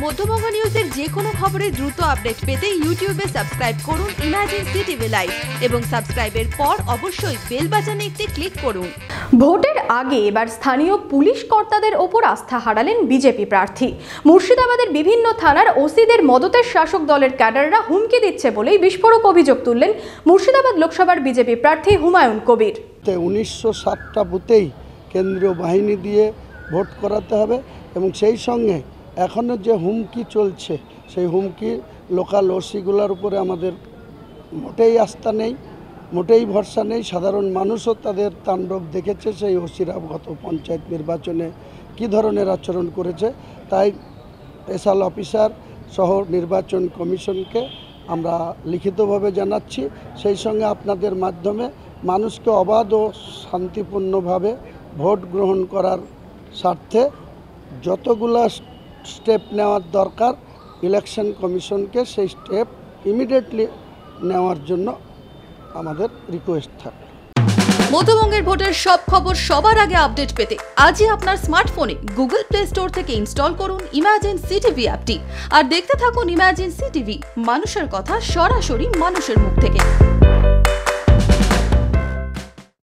মধ্যবঙ্গ নিউজের যে কোনো খবরের দ্রুত আপডেট পেতে ইউটিউবে সাবস্ক্রাইব করুন ইমার্জেন্সি টিভি লাইভ এবং সাবস্ক্রাইবের পর অবশ্যই বেল বাটনে একটি ক্লিক করুন। ভোটের আগে এবার স্থানীয় পুলিশ কর্তাদের ওপর আস্থা হারালেন বিজেপি প্রার্থী। মুর্শিদাবাদের বিভিন্ন থানার ওসিদের মদতের শাসক দলের ক্যাডাররা হুমকি দিচ্ছে বলেই বিস্ফোরক অভিযোগ তুললেন মুর্শিদাবাদ লোকসভার বিজেপি প্রার্থী হুমায়ুন কবির। 1907টা বুথেই কেন্দ্রীয় বাহিনী দিয়ে ভোট করাতে হবে এবং সেই সঙ্গে এখনও যে হুমকি চলছে সেই হুমকি লোকাল ওসিগুলোর উপরে আমাদের মোটেই আস্থা নেই, মোটেই ভরসা নেই। সাধারণ মানুষও তাদের তাণ্ডব দেখেছে সেই ওসিরা গত পঞ্চায়েত নির্বাচনে কী ধরনের আচরণ করেছে। তাই স্পেশাল অফিসার সহ নির্বাচন কমিশনকে আমরা লিখিতভাবে জানাচ্ছি, সেই সঙ্গে আপনাদের মাধ্যমে মানুষকে অবাধ ও শান্তিপূর্ণভাবে ভোট গ্রহণ করার স্বার্থে যতগুলা স্টেপ নেওয়ার দরকার ইলেকশন কমিশনকে সেই স্টেপ ইমিডিয়েটলি নেওয়ার জন্য আমাদের রিকোয়েস্ট থাকে। মধ্যবঙ্গের ভোটের সব খবর সবার আগে আপডেট পেতে আজই আপনার স্মার্টফোনে গুগল প্লে স্টোর থেকে ইনস্টল করুন ইমার্জেন্সি টিভি অ্যাপটি আর দেখতে থাকুন ইমার্জেন্সি টিভি, মানুষের কথা সরাসরি মানুষের মুখ থেকে।